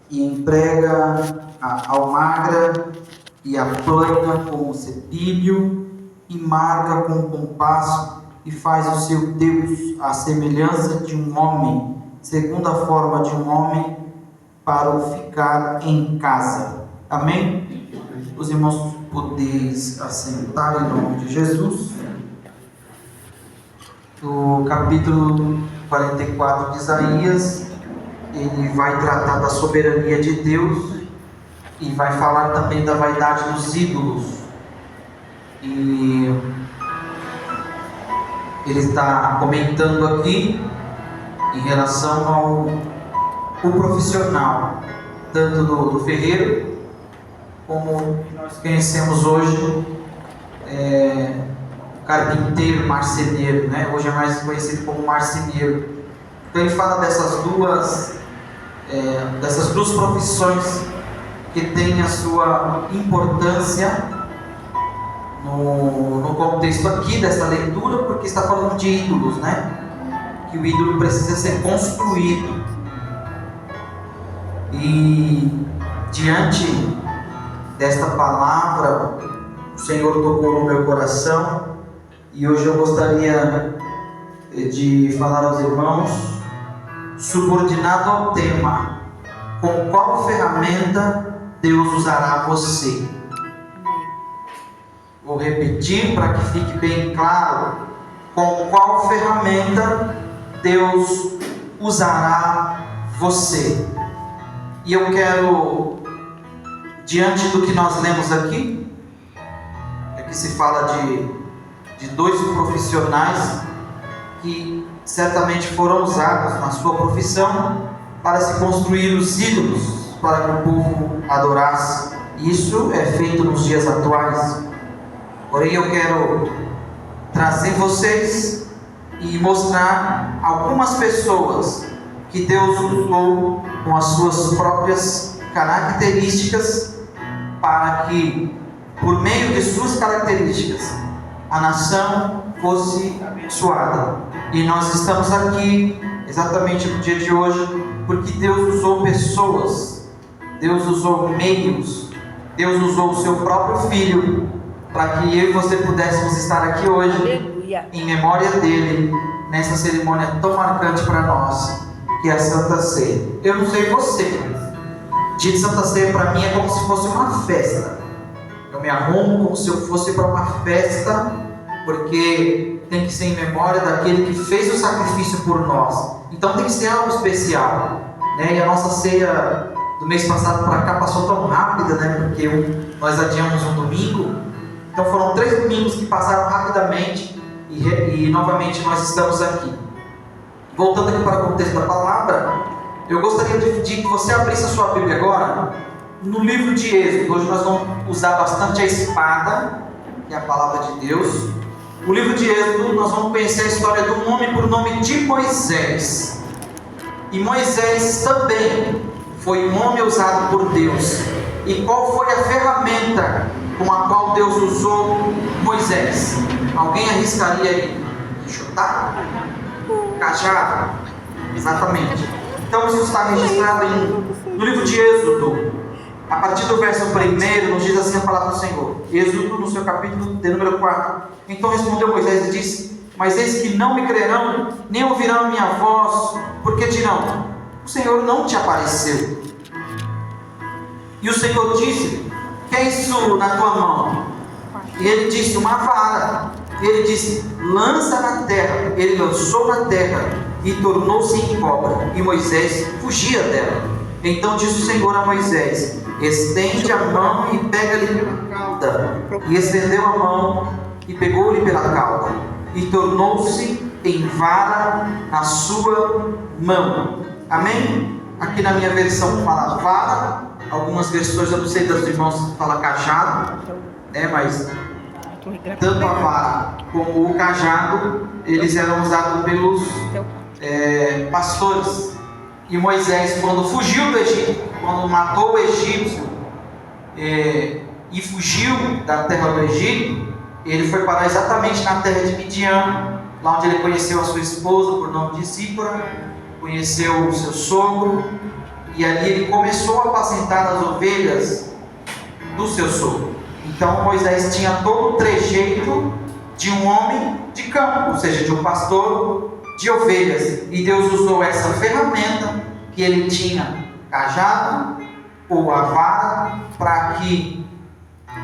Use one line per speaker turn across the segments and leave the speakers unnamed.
e emprega a almagra e a plana com o cepilho, e marca com o compasso, e faz o seu Deus à semelhança de um homem, segundo a forma de um homem, para o ficar em casa. Amém? Os irmãos podeis assentar em nome de Jesus. O capítulo 44 de Isaías, ele vai tratar da soberania de Deus e vai falar também da vaidade dos ídolos. E ele está comentando aqui em relação ao profissional, tanto do ferreiro, como nós conhecemos hoje, carpinteiro, marceneiro, né? Hoje é mais conhecido como marceneiro. Então ele fala dessas duas profissões que têm a sua importância no contexto aqui dessa leitura, porque está falando de ídolos, né? Que o ídolo precisa ser construído. E diante desta palavra, o Senhor tocou no meu coração, e hoje eu gostaria de falar aos irmãos, subordinado ao tema: com qual ferramenta Deus usará você? Vou repetir para que fique bem claro: com qual ferramenta Deus usará você? E eu quero, diante do que nós lemos aqui, aqui se fala de dois profissionais que certamente foram usados na sua profissão para se construir os ídolos, para que o povo adorasse. Isso é feito nos dias atuais. Porém, eu quero trazer vocês e mostrar algumas pessoas que Deus usou com as suas próprias características, para que, por meio de suas características, a nação fosse abençoada. E nós estamos aqui exatamente no dia de hoje porque Deus usou pessoas, Deus usou meios, Deus usou o seu próprio Filho para que eu e você pudéssemos estar aqui hoje, aleluia, em memória dele, nessa cerimônia tão marcante para nós, que é a Santa Ceia. Eu não sei você, mas dia de Santa Ceia para mim é como se fosse uma festa. Eu me arrumo como se eu fosse para uma festa, porque tem que ser em memória daquele que fez o sacrifício por nós. Então tem que ser algo especial, né? E a nossa ceia do mês passado para cá passou tão rápida, né? Porque nós adiamos um domingo. Então foram 3 domingos que passaram rapidamente, e novamente nós estamos aqui. Voltando aqui para o contexto da palavra, eu gostaria de pedir que você abrisse a sua Bíblia agora no livro de Êxodo. Hoje nós vamos usar bastante a espada, que é a palavra de Deus. O livro de Êxodo, nós vamos conhecer a história de um homem por nome de Moisés. E Moisés também foi um homem usado por Deus. E qual foi a ferramenta com a qual Deus usou Moisés? Alguém arriscaria aí chutar? Cajado? Exatamente. Então isso está registrado no livro de Êxodo. A partir do verso 1, nos diz assim a palavra do Senhor. Êxodo, no seu capítulo de número 4. Então respondeu Moisés e disse: mas eis que não me crerão, nem ouvirão a minha voz, porque dirão: o Senhor não te apareceu. E o Senhor disse: que é isso na tua mão? E ele disse: uma vara. E ele disse: lança na terra. Ele lançou na terra e tornou-se em cobra, e Moisés fugia dela. Então disse o Senhor a Moisés: estende a mão e pega-lhe pela cauda. E estendeu a mão e pegou-lhe pela cauda, e tornou-se em vara na sua mão. Amém? Aqui na minha versão fala vara, algumas versões, eu não sei das irmãos, fala cajado, né? Mas tanto a vara como o cajado, eles eram usados pelos pastores. E Moisés, quando fugiu do Egito, quando matou o egípcio e fugiu da terra do Egito, ele foi parar exatamente na terra de Midian, lá onde ele conheceu a sua esposa, por nome de Zípora, conheceu o seu sogro, e ali ele começou a apacentar as ovelhas do seu sogro. Então Moisés tinha todo o trejeito de um homem de campo, ou seja, de um pastor de ovelhas, e Deus usou essa ferramenta que ele tinha, cajado ou a vara, para que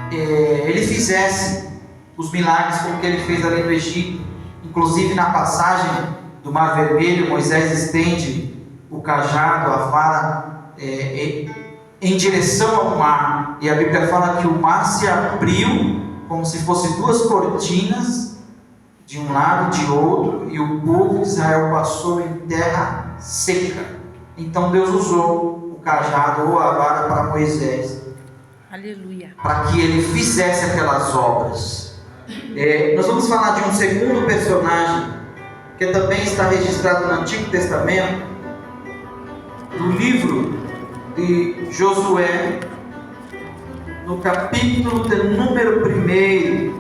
ele fizesse os milagres como que ele fez ali no Egito. Inclusive na passagem do Mar Vermelho, Moisés estende o cajado, a vara, em direção ao mar, e a Bíblia fala que o mar se abriu como se fossem duas cortinas, de um lado e de outro, e o povo de Israel passou em terra seca. Então Deus usou o cajado ou a vara para Moisés,
aleluia,
para que ele fizesse aquelas obras. Nós vamos falar de um segundo personagem que também está registrado no Antigo Testamento, do livro de Josué, no capítulo de número 1.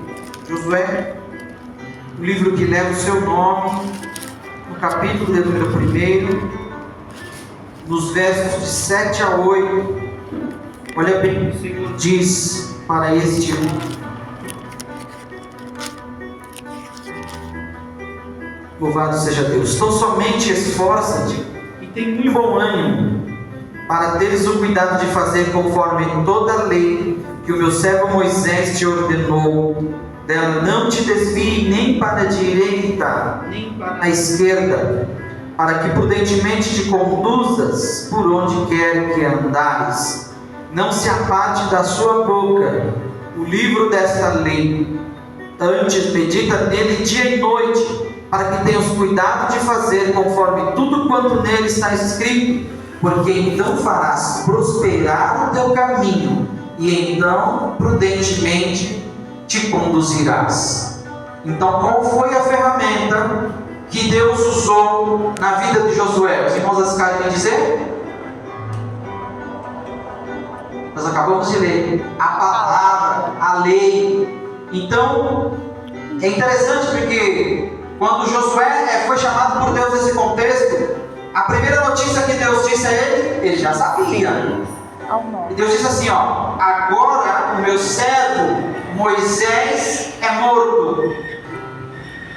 Josué, o livro que leva o seu nome, no capítulo de número 1, nos versos de 7 a 8. Olha bem o que o Senhor diz para este homem. Louvado seja Deus. Então somente esforça-te e tem muito bom ânimo, para teres o cuidado de fazer conforme toda a lei que o meu servo Moisés te ordenou. Dela não te desvie nem para a direita, nem para a esquerda, para que prudentemente te conduzas por onde quer que andares. Não se aparte da sua boca o livro desta lei, antes medita nele dia e noite, para que tenhas cuidado de fazer conforme tudo quanto nele está escrito, porque então farás prosperar o teu caminho, e então prudentemente te conduzirás. Então, qual foi a ferramenta que Deus usou na vida de Josué? Os irmãos das querem dizer? Nós acabamos de ler a palavra, a lei. Então, é interessante porque quando Josué foi chamado por Deus nesse contexto, a primeira notícia que Deus disse a ele já sabia. E Deus disse assim: agora o meu servo Moisés é morto,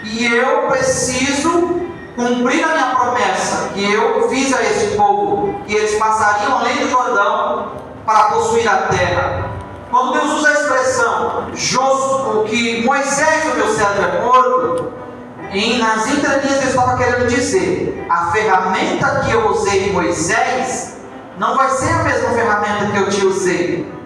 e eu preciso cumprir a minha promessa que eu fiz a este povo, que eles passariam além do Jordão para possuir a terra. Quando Deus usa a expressão que Moisés, o meu servo, é morto, nas entrelinhas ele estava querendo dizer: a ferramenta que eu usei em Moisés não vai ser a mesma ferramenta que eu te usei.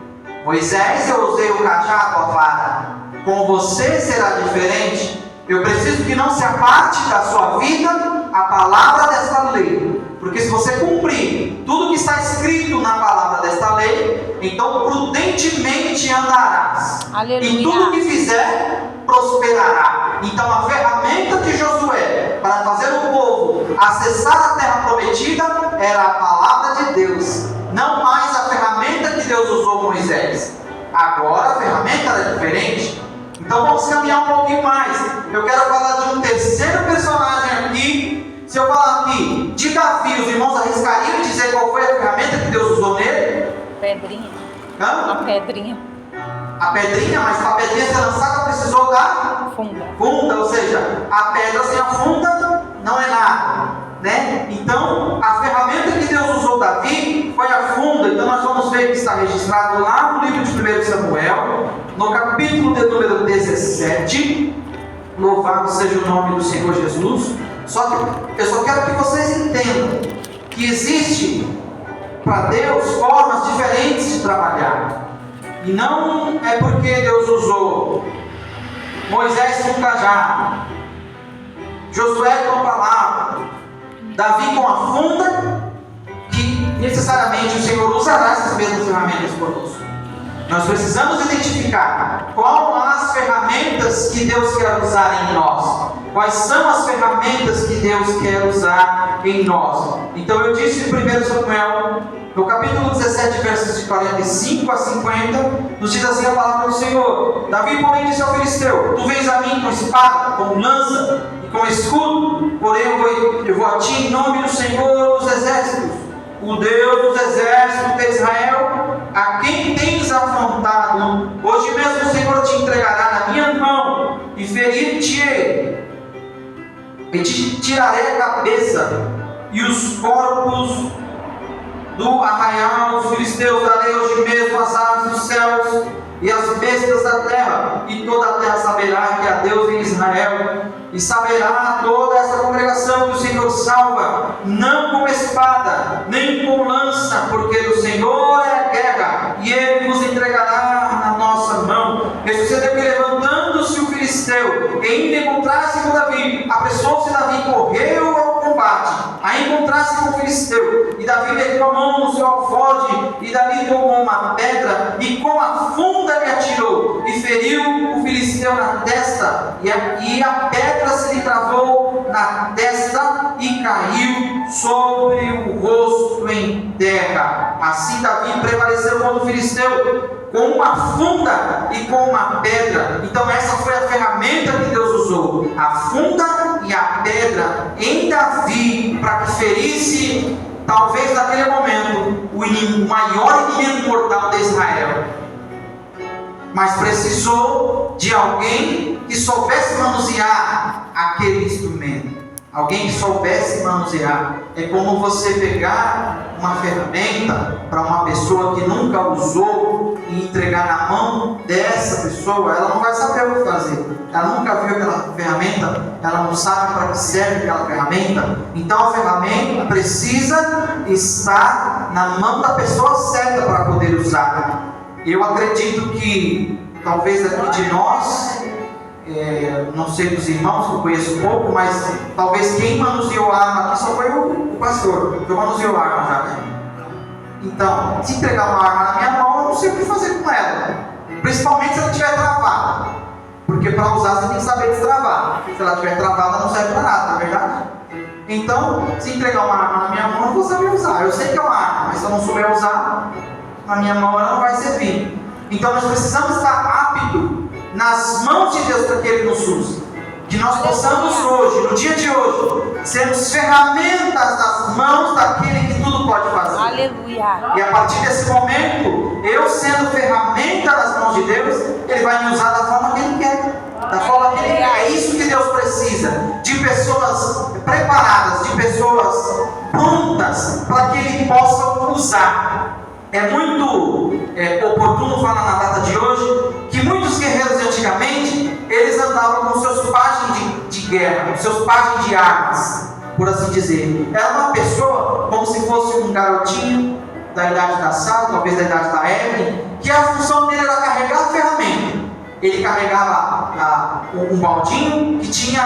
Moisés, eu usei o cajado, a vara. Com você será diferente. Eu preciso que não se aparte da sua vida a palavra desta lei, porque se você cumprir tudo que está escrito na palavra desta lei, então prudentemente andarás.
Aleluia.
E tudo que fizer prosperará. Então a ferramenta de Josué para fazer o povo acessar a terra prometida era a palavra de Deus, não mais a ferramenta que Deus usou Moisés. Agora a ferramenta era diferente. Então vamos caminhar um pouquinho mais. Eu quero falar de um terceiro personagem aqui. Se eu falar aqui de Davi, os irmãos arriscariam em dizer qual foi a ferramenta que Deus usou nele?
Pedrinha.
A
pedrinha.
A pedrinha, mas para a pedrinha ser lançada precisou da funda, ou seja, a pedra sem a funda não é nada, né? Então, a ferramenta que Deus usou Davi foi a funda. Então nós vamos ver que está registrado lá no livro de 1 Samuel, no capítulo de número 17. Louvado seja o nome do Senhor Jesus. Só que eu só quero que vocês entendam que existe para Deus formas diferentes de trabalhar. E não é porque Deus usou Moisés com o cajado, Josué com a palavra, Davi com a funda, que necessariamente o Senhor usará essas mesmas ferramentas conosco. Nós precisamos identificar quais as ferramentas que Deus quer usar em nós. Quais são as ferramentas que Deus quer usar em nós? Então eu disse em 1 Samuel, no capítulo 17, versos de 45 a 50, nos diz assim a palavra do Senhor: Davi, porém, disse ao filisteu: tu vens a mim com espada, com lança e com escudo, porém eu vou a ti em nome do Senhor dos exércitos, o Deus dos exércitos de Israel, a quem tens afrontado, hoje mesmo o Senhor te entregará na minha mão e ferir-te-ei, e te tirarei a cabeça e os corpos do arraial dos filisteus, darei hoje mesmo as aves dos céus e as bestas da terra, e toda a terra saberá que há Deus em Israel, e saberá toda essa congregação que o Senhor salva, não com espada, nem com lança, porque do Senhor é a guerra, e Ele vos entregará na nossa mão. E sucedeu que, levantando-se o filisteu, e indo encontrar-se com Davi, apressou-se Davi e correu ao combate, a encontrar-se com o filisteu, e Davi meteu a mão no seu alforje, e Davi tomou uma pedra, e com a funda lhe atirou, e feriu o filisteu na testa, e a pedra se lhe travou na testa, e caiu sobre o rosto em terra. Assim Davi prevaleceu contra o filisteu, com uma funda e com uma pedra. Então essa foi a ferramenta que Deus usou, a funda e a pedra em Davi, para que ferisse, talvez naquele momento, o maior inimigo mortal de Israel. Mas precisou de alguém que soubesse manusear aquele instrumento, alguém que soubesse manusear. É como você pegar uma ferramenta para uma pessoa que nunca usou e entregar na mão dessa pessoa. Ela não vai saber o que fazer, ela nunca viu aquela ferramenta, ela não sabe para que serve aquela ferramenta. Então a ferramenta precisa estar na mão da pessoa certa para poder usar. Eu acredito que talvez aqui de nós, não sei dos irmãos, que eu conheço pouco, mas talvez quem manuseou a arma aqui só foi o pastor, que manuseou a arma já, né? Então, se entregar uma arma na minha mão, eu não sei o que fazer com ela, principalmente se ela estiver travada, porque para usar você tem que saber destravar. Se ela estiver travada, não serve para nada, não é verdade? Então, se entregar uma arma na minha mão, eu não vou saber usar. Eu sei que é uma arma, mas se eu não souber usar, na minha mão ela não vai servir. Então nós precisamos estar aptos nas mãos de Deus para que Ele nos use. Que nós possamos hoje, no dia de hoje, sermos ferramentas nas mãos daquele que tudo pode fazer.
Aleluia.
E a partir desse momento, eu sendo ferramenta nas mãos de Deus, Ele vai me usar da forma que Ele quer. Da forma que Ele quer. É isso que Deus precisa. De pessoas preparadas, de pessoas prontas para que Ele possa usar. É muito oportuno falar na data de hoje que muitos guerreiros de antigamente, eles andavam com seus pajens de guerra, com seus pajens de armas, por assim dizer. Era uma pessoa como se fosse um garotinho da idade da Sara, talvez da idade da Evelyn, que a função dele era carregar a ferramenta. Ele carregava um baldinho que tinha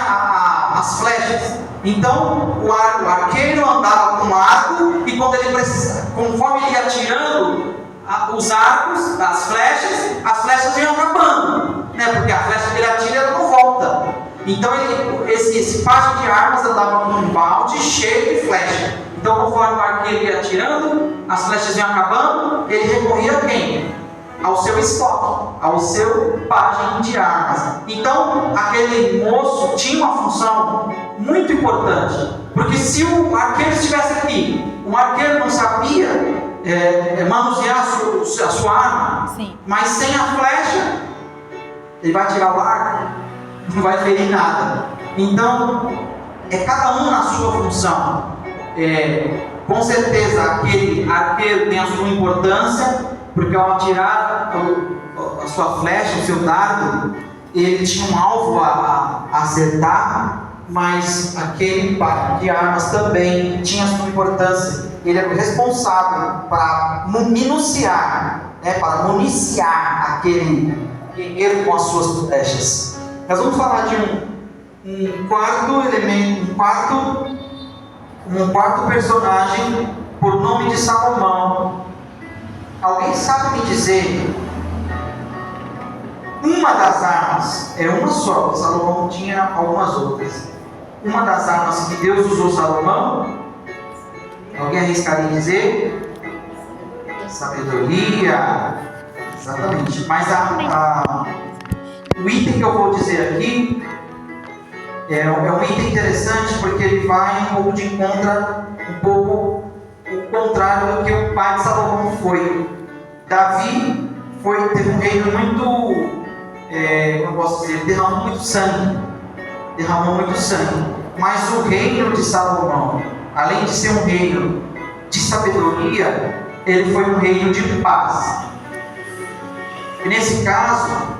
as flechas. Então o arqueiro andava com o arco, e quando ele precisava, conforme ele ia atirando os arcos, as flechas iam acabando, né? Porque a flecha que ele atira ela não volta. Então esse pajem de armas andava com um balde cheio de flecha. Então conforme o arqueiro ia atirando, as flechas iam acabando, ele recorria a quem? Ao seu estoque, ao seu pajem de armas. Então aquele moço tinha uma função muito importante, porque se o arqueiro estivesse aqui, o arqueiro não sabia manusear a sua arma. Sim. Mas sem a flecha, ele vai tirar o arco, não vai ferir nada. Então é cada um na sua função. Com certeza aquele arqueiro tem a sua importância, porque ao atirar a sua flecha, o seu dardo, ele tinha um alvo a acertar, mas aquele par de armas também tinha a sua importância. Ele é responsável para municiar aquele guerreiro com as suas flechas. Nós vamos falar de um quarto elemento, um quarto personagem por nome de Salomão. Alguém sabe me dizer uma das armas, uma só, Salomão tinha algumas outras, uma das armas que Deus usou Salomão? Alguém arriscaria dizer? Sabedoria, exatamente. Mas o item que eu vou dizer aqui é um item interessante, porque ele vai um pouco de encontro, o contrário do que o pai de Salomão foi. Davi teve um reino muito, como eu posso dizer, derramou muito sangue. Mas o reino de Salomão, além de ser um reino de sabedoria, ele foi um reino de paz. E nesse caso,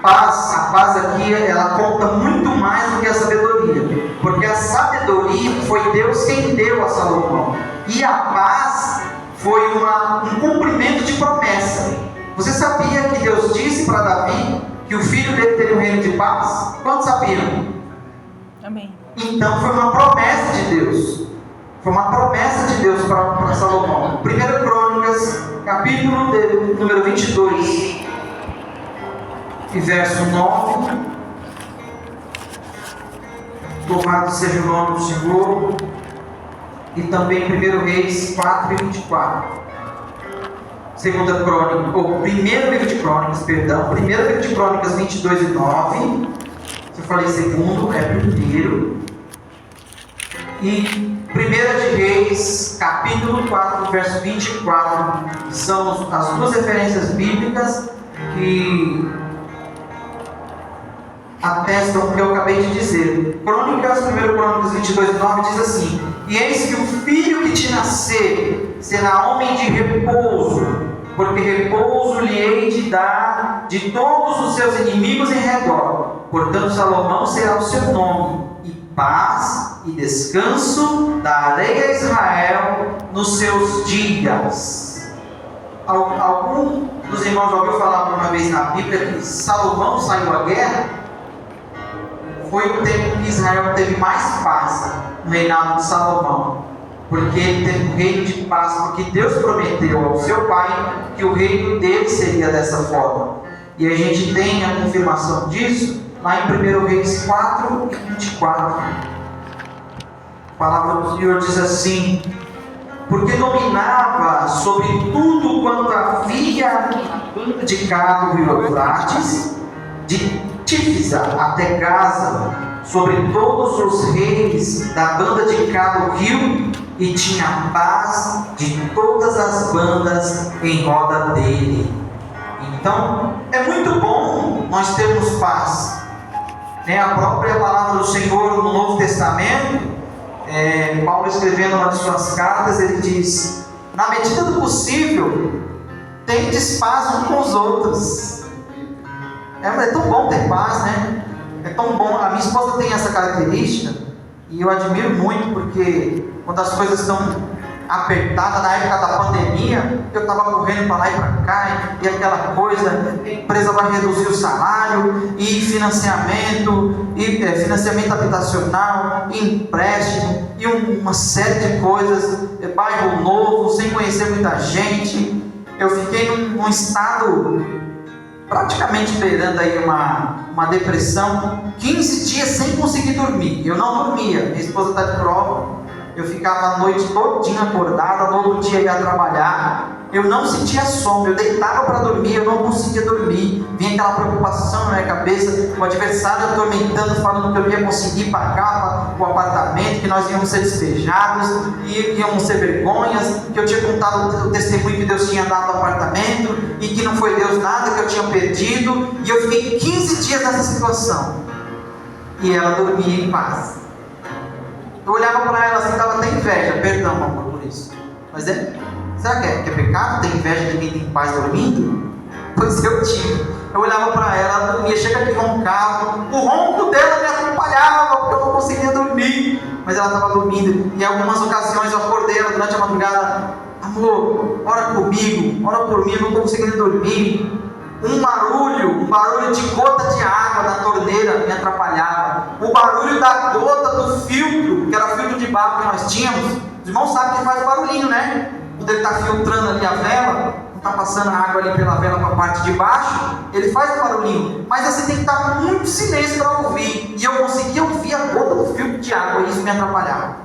a paz aqui, ela conta muito mais do que a sabedoria, porque a sabedoria foi Deus quem deu a Salomão, e a paz foi um cumprimento de promessa. Você sabia que Deus disse para Davi que o filho dele teria um reino de paz? Quantos sabiam?
Amém.
Então foi uma promessa de Deus. Foi uma promessa de Deus para Salomão. 1 Crônicas, capítulo número 22, e verso 9. Louvado seja o nome do Senhor. E também 1 Reis 4 e 24. Segunda Crônica, ou primeiro livro de Crônicas, perdão. Primeiro livro de Crônicas 22 e 9. Se eu falei segundo, é primeiro. E 1 de Reis, capítulo 4, verso 24, são as duas referências bíblicas que atestam o que eu acabei de dizer. 1 Crônicas 22 e 9 diz assim: E eis que o filho que te nascer será homem de repouso, porque repouso lhe hei de dar de todos os seus inimigos em redor. Portanto, Salomão será o seu nome, e paz e descanso darei a Israel nos seus dias. Algum dos irmãos já ouviu falar uma vez na Bíblia que Salomão saiu à guerra? Foi o tempo que Israel teve mais paz no reinado de Salomão, porque ele teve um reino de paz, porque Deus prometeu ao seu pai que o reino dele seria dessa forma. E a gente tem a confirmação disso lá em 1 Reis 4 e 24. A palavra do Senhor diz assim: porque dominava sobre tudo quanto havia de cá do rio Eufrates, de Tífisa até Gaza, sobre todos os reis da banda de cá do rio, e tinha paz de todas as bandas em roda dele. Então, é muito bom nós termos paz. A própria palavra do Senhor no Novo Testamento, Paulo escrevendo uma de suas cartas, ele diz: na medida do possível, tendes paz uns com os outros. É tão bom ter paz, né? É tão bom. A minha esposa tem essa característica e eu admiro muito, porque quando as coisas estão apertadas, na época da pandemia, eu estava correndo para lá e para cá, e aquela coisa, a empresa vai reduzir o salário, e financiamento, financiamento habitacional, e empréstimo, e uma série de coisas, bairro novo, sem conhecer muita gente. Eu fiquei num estado praticamente beirando aí uma depressão, 15 dias sem conseguir dormir. Eu não dormia, minha esposa está de prova. Eu ficava a noite todinha acordada, no outro dia ia trabalhar. Eu não sentia sono, eu deitava para dormir, eu não conseguia dormir. Vinha aquela preocupação na minha cabeça, o adversário atormentando, falando que eu ia conseguir pagar o apartamento, que nós íamos ser despejados, e íamos ser vergonhas, que eu tinha contado o testemunho que Deus tinha dado ao apartamento, e que não foi Deus nada, que eu tinha perdido. E eu fiquei 15 dias nessa situação, e ela dormia em paz. Eu olhava para ela assim, dava até inveja. Perdão, amor, por isso. Mas será que é pecado ter inveja de quem tem paz dormindo? Pois eu tive. Eu olhava para ela dormia, chega que roncava. O ronco dela me atrapalhava, porque eu não conseguia dormir. Mas ela estava dormindo. E em algumas ocasiões eu acordei ela durante a madrugada: amor, ora comigo, ora por mim, eu não estou conseguindo dormir. Um barulho de gota de água da torneira me atrapalhava. O barulho da gota do filtro, que era o filtro de barro que nós tínhamos. Os irmãos sabem que faz barulhinho, né? Quando ele está filtrando ali a vela, não está passando a água ali pela vela para a parte de baixo, ele faz um barulhinho. Mas você tem que estar muito silêncio para ouvir. E eu conseguia ouvir a gota do filtro de água, e isso me atrapalhava.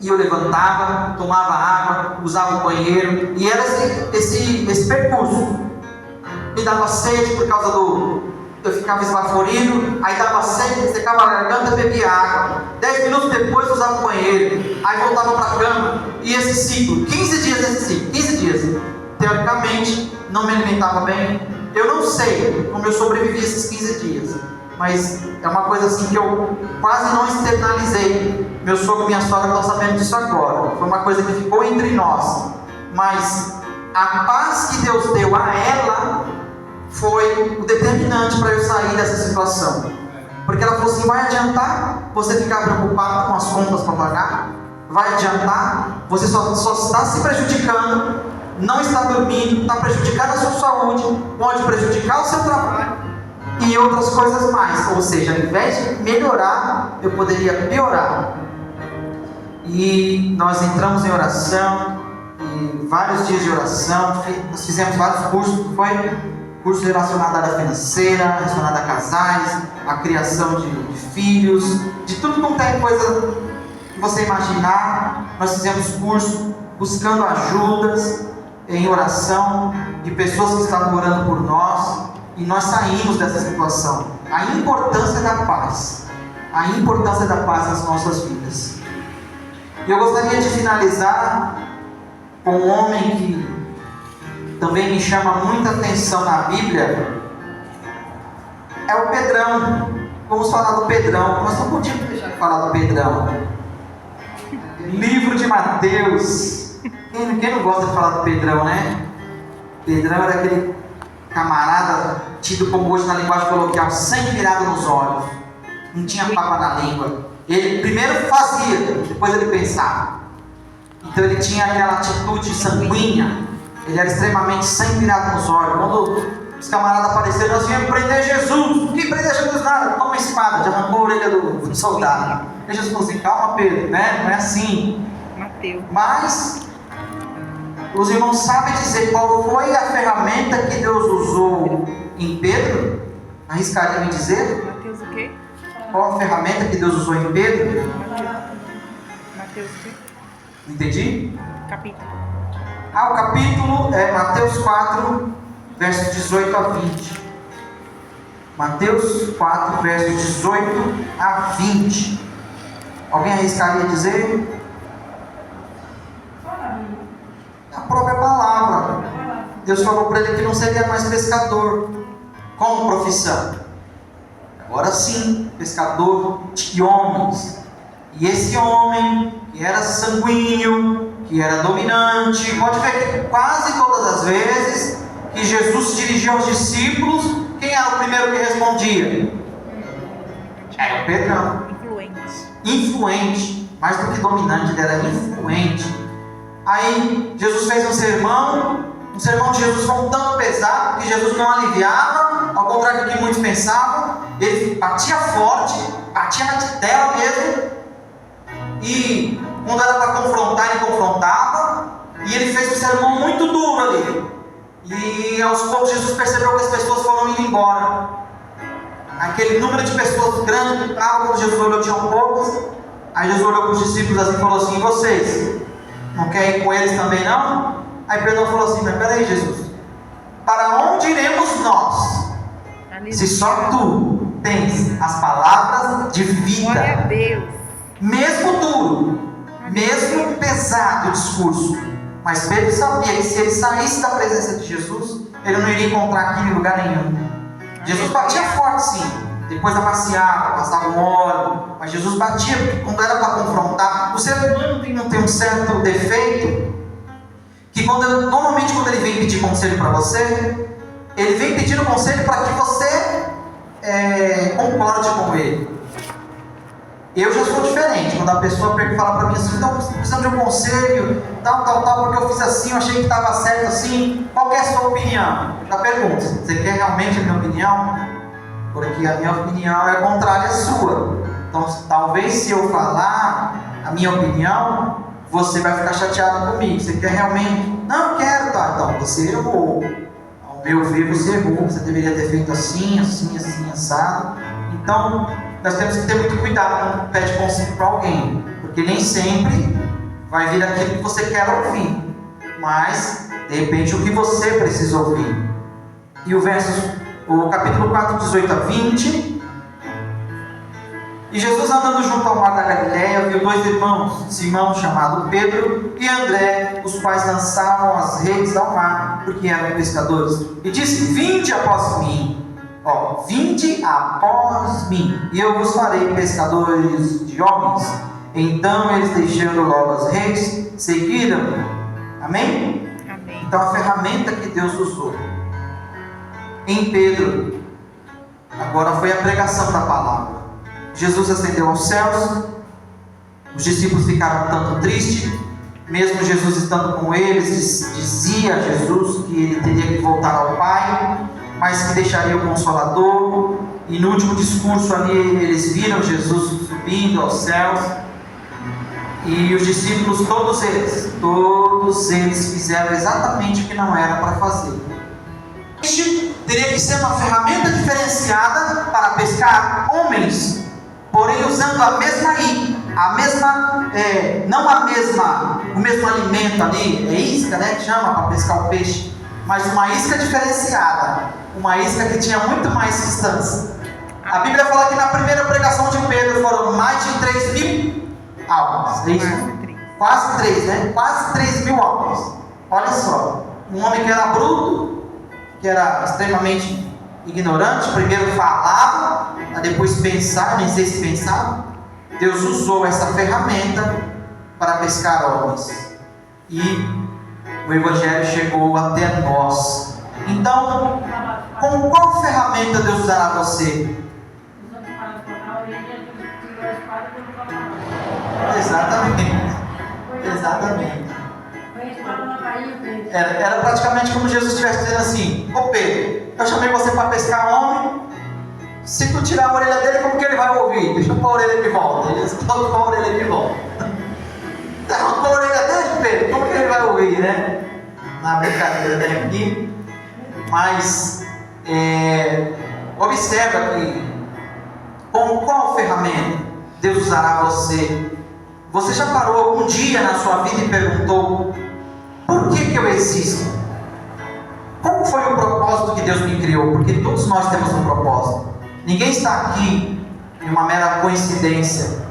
E eu levantava, tomava água, usava o banheiro, e era esse percurso. Me dava sede por causa eu ficava esbaforido, aí dava sede, secava a garganta, bebia água. 10 minutos depois usava o banheiro, aí voltava para a cama. E esse ciclo, 15 dias esse ciclo, 15 dias. Teoricamente, não me alimentava bem. Eu não sei como eu sobrevivi esses 15 dias, mas é uma coisa assim que eu quase não externalizei. Meu sogro e minha sogra estão sabendo disso agora. Foi uma coisa que ficou entre nós. Mas a paz que Deus deu a ela foi o determinante para eu sair dessa situação. Porque ela falou assim: vai adiantar você ficar preocupado com as contas para pagar? Vai adiantar? Você só está se prejudicando, não está dormindo, está prejudicando a sua saúde, pode prejudicar o seu trabalho e outras coisas mais. Ou seja, ao invés de melhorar, eu poderia piorar. E nós entramos em oração, e vários dias de oração, nós fizemos vários cursos, foi curso relacionado à área financeira, relacionado a casais, a criação de filhos, de tudo quanto é coisa que você imaginar. Nós fizemos curso buscando ajudas em oração de pessoas que estavam orando por nós, e nós saímos dessa situação. A importância da paz, a importância da paz nas nossas vidas. E eu gostaria de finalizar com um homem que também me chama muita atenção na Bíblia. É o Pedrão. Vamos falar do Pedrão. Nós não podíamos deixar de falar do Pedrão. Livro de Mateus. Quem não gosta de falar do Pedrão, né? Pedrão era aquele camarada tido como hoje na linguagem coloquial, sangue virado nos olhos. Não tinha papa na língua. Ele primeiro fazia, depois ele pensava. Então ele tinha aquela atitude sanguínea. Ele era extremamente sangue virado nos olhos. Quando os camaradas apareceram, nós viemos prender Jesus. Que prender Jesus nada? Toma uma espada, já arrancou a orelha do soldado. E Jesus falou assim: calma, Pedro, né? Não é assim.
Mateus.
Mas os irmãos sabem dizer qual foi a ferramenta que Deus usou em Pedro? Arriscaria me dizer?
Mateus o quê?
Qual a ferramenta que Deus usou em Pedro?
Mateus o quê?
Entendi?
Capítulo.
O capítulo é Mateus 4, versos 18 a 20. Mateus 4, versos 18 a 20. Alguém arriscaria dizer? A própria palavra. Deus falou para ele que não seria mais pescador como profissão. Agora sim, pescador de homens. E esse homem, que era sanguíneo, que era dominante, pode ver que quase todas as vezes que Jesus se dirigia aos discípulos, quem era o primeiro que respondia? Era o Pedrão. Influente, mais do que dominante, ele era influente. Aí Jesus fez um sermão de Jesus foi um tanto pesado, que Jesus não aliviava, ao contrário do que muitos pensavam. Ele batia forte, batia na tela mesmo, e quando era para confrontar, ele confrontava, e ele fez um sermão muito duro ali. E aos poucos Jesus percebeu que as pessoas foram indo embora. Aquele número de pessoas grande que estava, quando Jesus olhou, tinham poucas. Aí Jesus olhou para os discípulos assim e falou assim: e vocês? Não querem ir com eles também não? Aí Pedro falou assim: mas peraí, Jesus, para onde iremos nós? Se só tu tens as palavras de vida.
Glória a Deus.
Mesmo duro, mesmo pesado o discurso, mas Pedro sabia que se ele saísse da presença de Jesus, ele não iria encontrar aquilo em lugar nenhum. Jesus batia forte sim, depois amaciava, passava um óleo, mas Jesus batia, porque quando era para confrontar, o ser humano não tem um certo defeito, que normalmente quando ele vem pedir conselho para você, ele vem pedindo conselho para que você concorde com ele. Eu já sou diferente. Quando a pessoa fala para mim assim: não, precisamos de um conselho, tal, porque eu fiz assim, eu achei que estava certo assim, qual é a sua opinião? Eu já pergunto: você quer realmente a minha opinião? Porque a minha opinião é contrária à sua. Então talvez se eu falar a minha opinião, você vai ficar chateado comigo. Você quer realmente? Não, quero, tá. Então você errou. Ao meu ver, você errou. Você deveria ter feito assim, assado. Então nós temos que ter muito cuidado quando pede conselho para alguém, porque nem sempre vai vir aquilo que você quer ouvir, mas de repente o que você precisa ouvir. E o verso o capítulo 4, 18 a 20. E Jesus, andando junto ao mar da Galileia, viu dois irmãos, Simão, chamado Pedro, e André, os quais lançavam as redes ao mar, porque eram pescadores. E disse: vinde após mim. Vinde após mim, e eu vos farei pescadores de homens. Então eles, deixando logo as redes, seguiram. Amém?
Amém.
Então a ferramenta que Deus usou em Pedro agora foi a pregação da palavra. Jesus ascendeu aos céus, os discípulos ficaram um tanto tristes, mesmo Jesus estando com eles, dizia a Jesus que ele teria que voltar ao Pai, mas que deixaria o Consolador. E no último discurso ali eles viram Jesus subindo aos céus, e os discípulos, todos eles fizeram exatamente o que não era para fazer. Este teria que ser uma ferramenta diferenciada para pescar homens, porém usando a mesma o mesmo alimento ali, é isca, né, que chama para pescar o peixe, mas uma isca diferenciada, uma isca que tinha muito mais distância. A Bíblia fala que na primeira pregação de Pedro foram mais de 3.000 almas, é isso? Quase 3, né? Quase 3.000 almas. Olha só, um homem que era bruto, que era extremamente ignorante, primeiro falava, depois pensava, nem sei se pensava. Deus usou essa ferramenta para pescar homens, e o Evangelho chegou até nós. Então, com qual ferramenta Deus usará você? Exatamente. Era praticamente como Jesus estivesse dizendo assim: ô Pedro, eu chamei você para pescar homem. Se tu tirar a orelha dele, como que ele vai ouvir? Deixa eu pôr a orelha de volta. Ele colocou a orelha de volta. Arrancou a orelha dele, Pedro, como que ele vai ouvir, né? Na brincadeira dele aqui. Mas observa que com qual ferramenta Deus usará você. Você já parou algum dia na sua vida e perguntou: por que eu existo? Qual foi o propósito que Deus me criou? Porque todos nós temos um propósito. Ninguém está aqui de uma mera coincidência.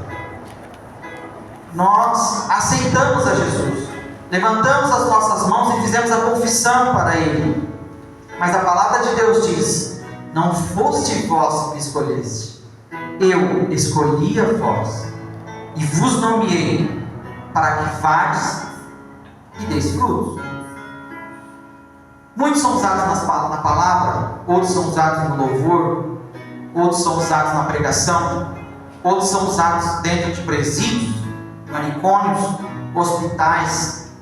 Nós aceitamos a Jesus, levantamos as nossas mãos e fizemos a confissão para Ele. Mas a palavra de Deus diz: não foste vós que me escolheste, eu escolhi a vós e vos nomeei para que vades e deis frutos. Muitos são usados na palavra, outros são usados no louvor, outros são usados na pregação, outros são usados dentro de presídios, manicômios, hospitais.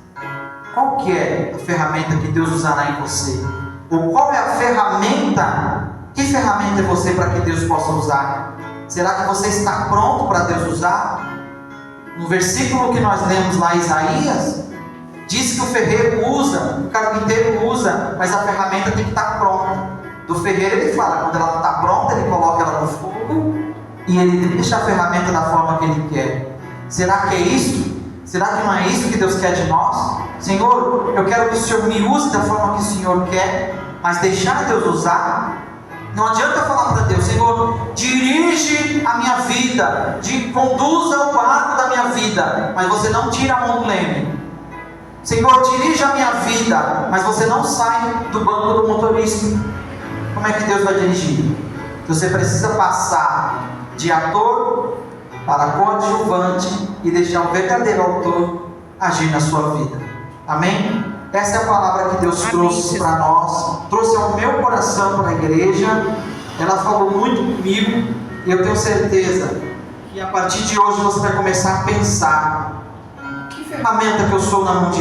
Qual que é a ferramenta que Deus usará em você? Ou qual é a ferramenta? Que ferramenta é você para que Deus possa usar? Será que você está pronto para Deus usar? No versículo que nós lemos lá, Isaías, diz que o ferreiro usa, o carpinteiro usa, mas a ferramenta tem que estar pronta. Do ferreiro ele fala, quando ela não está pronta, ele coloca ela no fogo e ele deixa a ferramenta da forma que ele quer. Será que é isso? Será que não é isso que Deus quer de nós? Senhor, eu quero que o Senhor me use da forma que o Senhor quer, mas deixar Deus usar. Não adianta falar para Deus: Senhor, dirige a minha vida, conduza o barco da minha vida, mas você não tira a mão do leme. Senhor, dirige a minha vida, mas você não sai do banco do motorista. Como é que Deus vai dirigir? Você precisa passar de ator para coadjuvante e deixar o verdadeiro autor agir na sua vida. Amém? Essa é a palavra que Deus trouxe para nós, trouxe ao meu coração para a igreja. Ela falou muito comigo e eu tenho certeza que a partir de hoje você vai começar a pensar: que ferramenta que eu sou na mão de Deus?